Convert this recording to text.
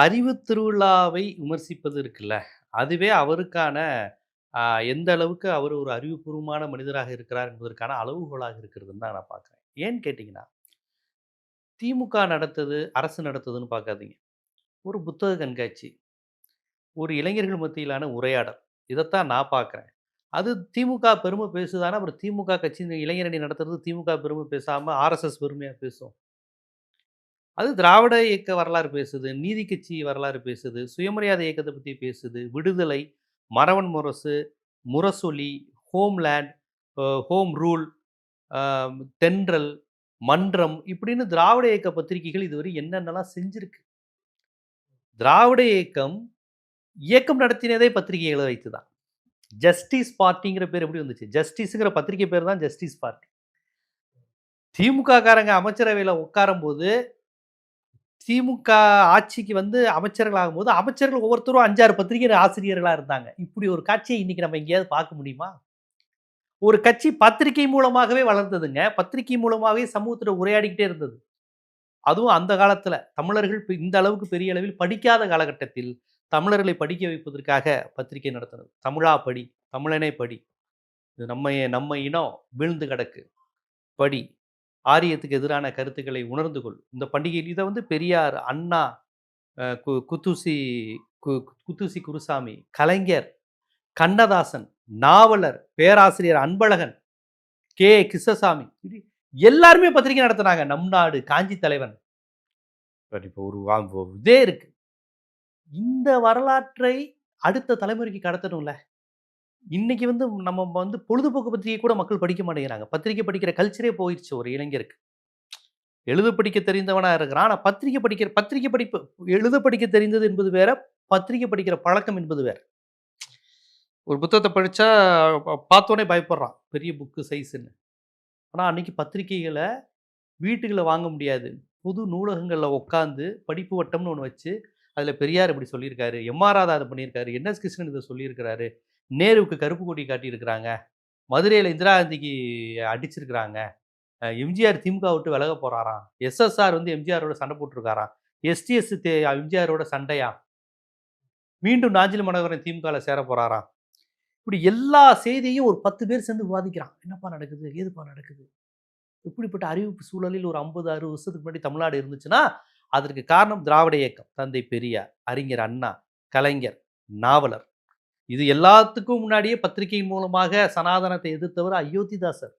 அறிவு திருவிழாவை விமர்சிப்பது இருக்குல்ல, அதுவே அவருக்கான அ எந்த அளவுக்கு அவர் ஒரு அறிவுபூர்வமான மனிதராக இருக்கிறார் என்பதற்கான அளவுகோலாக இருக்கிறதுன்னு தான் நான் பார்க்குறேன். ஏன்னு கேட்டீங்கன்னா, திமுக நடத்துது, அரசு நடத்துதுன்னு பார்க்காதீங்க. ஒரு புத்தக கண்காட்சி, ஒரு இளைஞர்கள் மத்தியிலான உரையாடல். இதத்தான் நான் பார்க்குறேன். அது திமுக பெருமை பேசுதான்னா, அப்புறம் திமுக கட்சி இந்த இளைஞரணி நடத்துறது திமுக பெருமை பேசாம ஆர்எஸ்எஸ் பெருமையா பேசும். அது திராவிட இயக்க வரலாறு பேசுது, நீதி கட்சி வரலாறு பேசுது, சுயமரியாதை இயக்கத்த பத்தி பேசுது, விடுதலை, மறவன் முரசு, முரசொலி, ஹோம்லேண்ட், ஹோம் ரூல், அ தென்றல், மன்றம் இப்படின்னு திராவிட இயக்க பத்திரிகைகள் இதுவரை என்னென்னலாம் செஞ்சிருக்கு. திராவிட இயக்கம், இயக்கம் நடத்தினதே பத்திரிகைகள வைத்து தான். ஜஸ்டிஸ் பார்ட்டிங்கிற பேர் எப்படி வந்துச்சு? ஜஸ்டிஸ்ங்கிற பத்திரிகை பேர் தான் ஜஸ்டிஸ் பார்ட்டி. திமுக காரங்க அமைச்சரவையில உட்காரும்போது திமுக ஆட்சிக்கு வந்து அமைச்சர்கள் ஆகும்போது, அமைச்சர்கள் ஒவ்வொருத்தரும் 5, 6 பத்திரிகை ஆசிரியர்களா இருந்தாங்க. இப்படி ஒரு காட்சிய இன்னைக்கு நம்ம எங்கேயாவது பார்க்க முடியுமா? ஒரு கட்சி பத்திரிகை மூலமாகவே வளர்ந்ததுங்க. பத்திரிகை மூலமாவே சமூகத்தில உரையாடிக்கிட்டே இருந்தது. அதுவும் அந்த காலத்தில தமிழர்கள் இந்த அளவுக்கு பெரிய அளவில் படிக்காத காலகட்டத்தில், தமிழர்களை படிக்க வைப்பதற்காக பத்திரிகை நடத்தினது. "தமிழா படி, தமிழனே படி. இது நம்ம நம்ம இனம் வீழ்ந்து கிடக்கு. படி. ஆரியத்துக்கு எதிரான கருத்துக்களை உணர்ந்து கொள்." இந்த பண்டிகையில் இத வந்து பெரியார், அண்ணா, அ கு குத்தூசி கு குத்தூசி குருசாமி, கலைஞர், கண்ணதாசன், நாவலர், பேராசிரியர் அன்பழகன், கிருஷ்ணசாமி எல்லாருமே பத்திரிகை நடத்துனாங்க. நம் நாடு, காஞ்சி தலைவன். இப்போ ஒரு இதே இருக்கு. இந்த வரலாற்றை அடுத்த தலைமுறைக்கு கடத்தணும்ல. இன்னைக்கு வந்து நம்ம வந்து பொழுதுபோக்கு பத்திரிகை கூட மக்கள் படிக்க மாட்டேங்கிறாங்க. பத்திரிகை படிக்கிற கல்ச்சரே போயிருச்சு ஒரு இளைஞருக்கு. எழுத படிக்க தெரிந்தவனா இருக்கிறான். ஆனா பத்திரிகை படிப்பு எழுத படிக்க தெரிந்தது என்பது வேற, பத்திரிகை படிக்கிற பழக்கம் என்பது வேற. ஒரு புத்தகத்த படிச்சா பார்த்தோனே பயப்படுறான். பெரிய புக்கு சைஸ்ன்னு. ஆனா அன்னைக்கு பத்திரிக்கைகள வீட்டுக்குள்ள வாங்க முடியாது. பொது நூலகங்கள்ல உட்காந்து படிப்பு வட்டம்னு ஒண்ணு வச்சு, அதில பெரியார் இப்படி சொல்லியிருக்காரு. எம்.ஆர். ராதா இத பண்ணியிருக்காரு. என்.எஸ். கிருஷ்ணன் இத சொல்லியிருக்கிறாரு. நேருவுக்கு கருப்பு கொடி காட்டியிருக்கிறாங்க. மதுரையில இந்திரா காந்திக்கு அடிச்சிருக்கிறாங்க. எம்ஜிஆர் திமுக விட்டு விலக போறாராம். எஸ்.எஸ்.ஆர் வந்து எம்ஜிஆரோட சண்டை போட்டுருக்காராம். எஸ்டிஎஸ் எம்ஜிஆரோட சண்டையாம். மீண்டும் நாஞ்சில் மனோகரன் திமுகல சேர போறாராம். இப்படி எல்லா செய்தியையும் ஒரு 10 பேர் சேர்ந்து விவாதிக்கிறான். என்னப்பா நடக்குது? ஏதுப்பா நடக்குது? இப்படிப்பட்ட அறிவிப்பு சூழலில் ஒரு 50, 60 வருஷத்துக்கு முன்னாடி தமிழ்நாடு இருந்துச்சுன்னா, அதற்கு காரணம் திராவிட இயக்கம். தந்தை பெரியார், அறிஞர் அண்ணா, கலைஞர், நாவலர். இது எல்லாத்துக்கும் முன்னாடியே பத்திரிகையின் மூலமாக சனாதனத்தை எதிர்த்தவர் அயோத்திதாசர்.